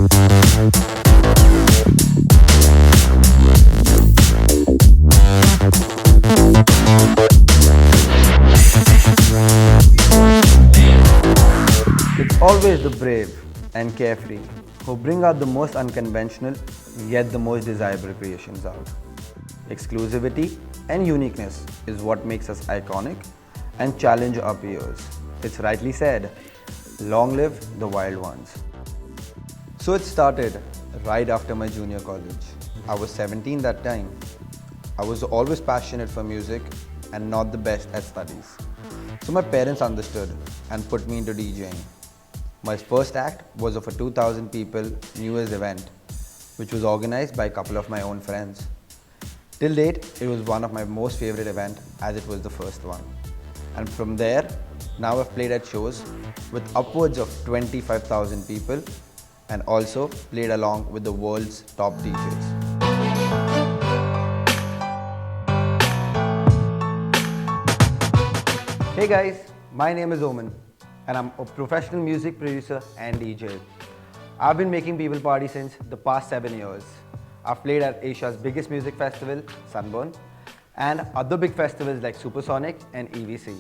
It's always the brave and carefree who bring out the most unconventional yet the most desirable creations out. Exclusivity and uniqueness is what makes us iconic and challenge our peers. It's rightly said, long live the wild ones. So it started right after my junior college. I was 17 that time. I was always passionate for music and not the best at studies. So my parents understood and put me into DJing. My first act was of a 2000 people New Year's event, which was organized by a couple of my own friends. Till date, it was one of my most favorite events as it was the first one. And from there, now I've played at shows with upwards of 25,000 people and also played along with the world's top DJs. Hey guys, my name is Oman and I'm a professional music producer and DJ. I've been making people party since the past 7 years. I've played at Asia's biggest music festival, Sunburn, and other big festivals like Supersonic and EVC.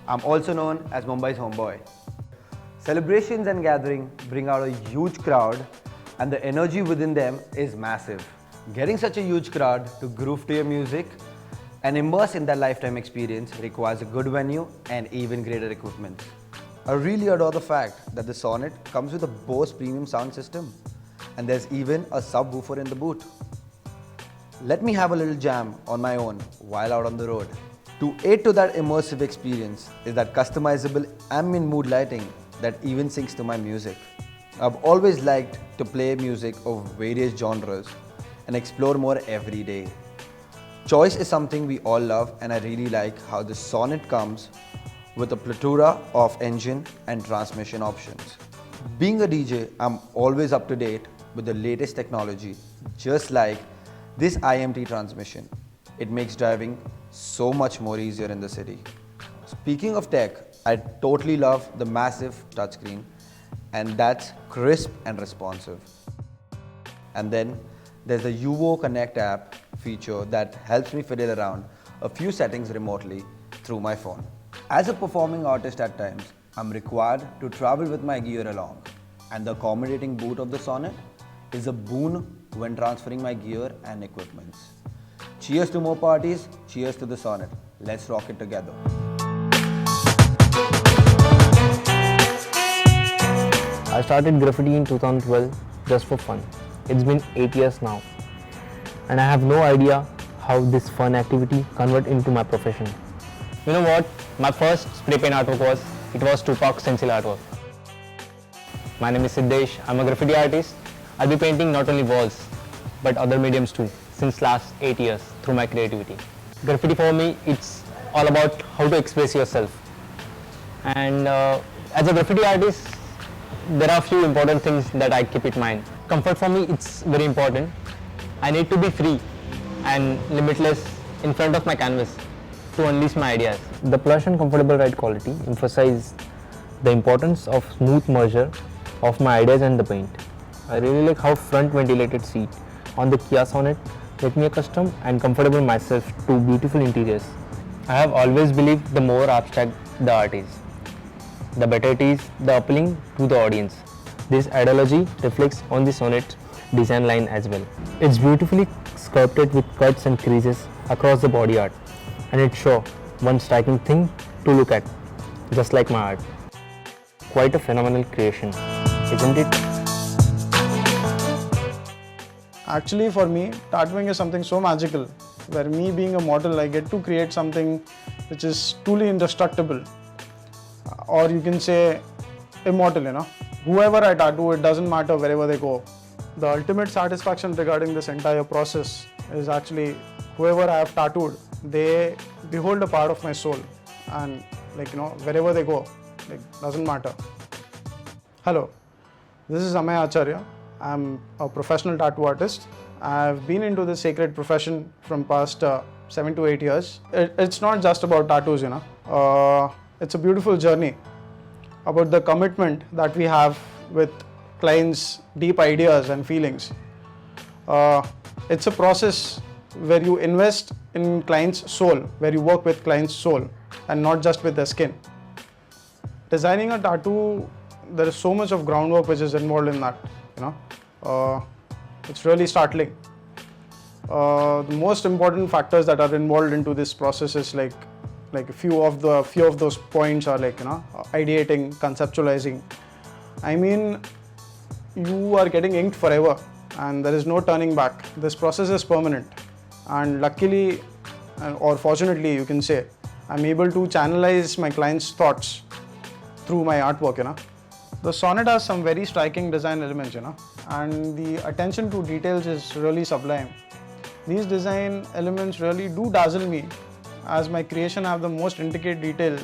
I'm also known as Mumbai's homeboy. Celebrations and gatherings bring out a huge crowd and the energy within them is massive. Getting such a huge crowd to groove to your music and immerse in that lifetime experience requires a good venue and even greater equipment. I really adore the fact that the Sonnet comes with a Bose premium sound system and there's even a subwoofer in the boot. Let me have a little jam on my own while out on the road. To aid to that immersive experience is that customizable ambient mood lighting that even syncs to my music. I've always liked to play music of various genres and explore more every day. Choice is something we all love and I really like how the Sonnet comes with a plethora of engine and transmission options. Being a DJ, I'm always up to date with the latest technology, just like this IMT transmission. It makes driving so much more easier in the city. Speaking of tech, I totally love the massive touchscreen and that's crisp and responsive. And then there's the Uvo Connect app feature that helps me fiddle around a few settings remotely through my phone. As a performing artist at times, I'm required to travel with my gear along and the accommodating boot of the Sonnet is a boon when transferring my gear and equipments. Cheers to more parties, cheers to the Sonnet. Let's rock it together. I started graffiti in 2012 just for fun. It's been 8 years now and I have no idea how this fun activity converted into my profession. You know what? My first spray paint artwork was Tupac stencil artwork. My name is Siddesh. I'm a graffiti artist. I'll be painting not only walls but other mediums too since last 8 years through my creativity. Graffiti for me, it's all about how to express yourself. And as a graffiti artist, there are a few important things that I keep in mind. Comfort for me, it's very important. I need to be free and limitless in front of my canvas to unleash my ideas. The plush and comfortable ride quality emphasize the importance of smooth merger of my ideas and the paint. I really like how front ventilated seat on the Kia Sonnet make me accustomed and comfortable myself to beautiful interiors. I have always believed the more abstract the art is, the better it is the appealing to the audience. This ideology reflects on the Sonnet design line as well. It's beautifully sculpted with cuts and creases across the body art and it's sure one striking thing to look at, just like my art. Quite a phenomenal creation, isn't it? Actually, for me, tattooing is something so magical, where me being a model, I get to create something which is truly indestructible, or you can say immortal, Whoever I tattoo, it doesn't matter wherever they go. The ultimate satisfaction regarding this entire process is actually whoever I have tattooed, they behold a part of my soul and wherever they go, doesn't matter. Hello, this is Amay Acharya. I'm a professional tattoo artist. I've been into this sacred profession from past 7 to 8 years. It's not just about tattoos, It's a beautiful journey about the commitment that we have with clients' deep ideas and feelings. It's a process where you invest in client's soul, where you work with client's soul and not just with their skin. Designing a tattoo, there is so much of groundwork which is involved in that, it's really startling. The most important factors that are involved into this process is like a few of those points are ideating, conceptualizing. I mean, you are getting inked forever and there is no turning back. This process is permanent, and luckily or fortunately you can say, I'm able to channelize my client's thoughts through my artwork. The sonnet has some very striking design elements, and the attention to details is really sublime. These design elements really do dazzle me, as my creation have the most intricate detail,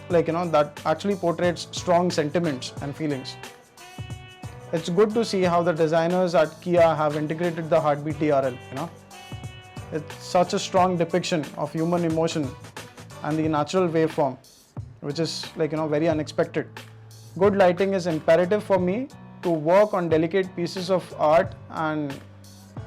that actually portrays strong sentiments and feelings. It's good to see how the designers at Kia have integrated the Heartbeat DRL, It's such a strong depiction of human emotion and the natural waveform, which is very unexpected. Good lighting is imperative for me to work on delicate pieces of art, and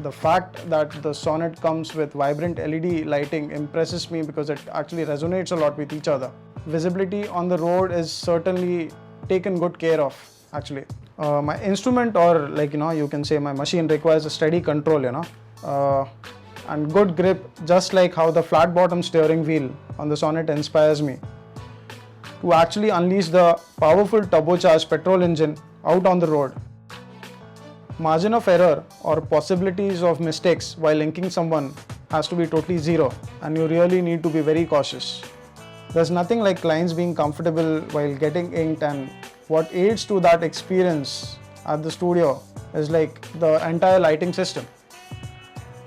the fact that the sonnet comes with vibrant LED lighting impresses me because it actually resonates a lot with each other. Visibility on the road is certainly taken good care of, actually. My instrument, or you can say my machine, requires a steady control, and good grip, just like how the flat bottom steering wheel on the sonnet inspires me to actually unleash the powerful turbocharged petrol engine out on the road. Margin of error or possibilities of mistakes while inking someone has to be totally zero, and you really need to be very cautious. There's nothing like clients being comfortable while getting inked, and what aids to that experience at the studio is the entire lighting system.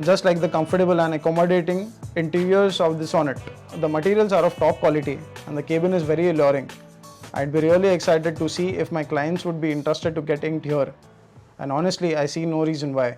Just like the comfortable and accommodating interiors of the sonnet, the materials are of top quality and the cabin is very alluring. I'd be really excited to see if my clients would be interested to get inked here. And honestly, I see no reason why.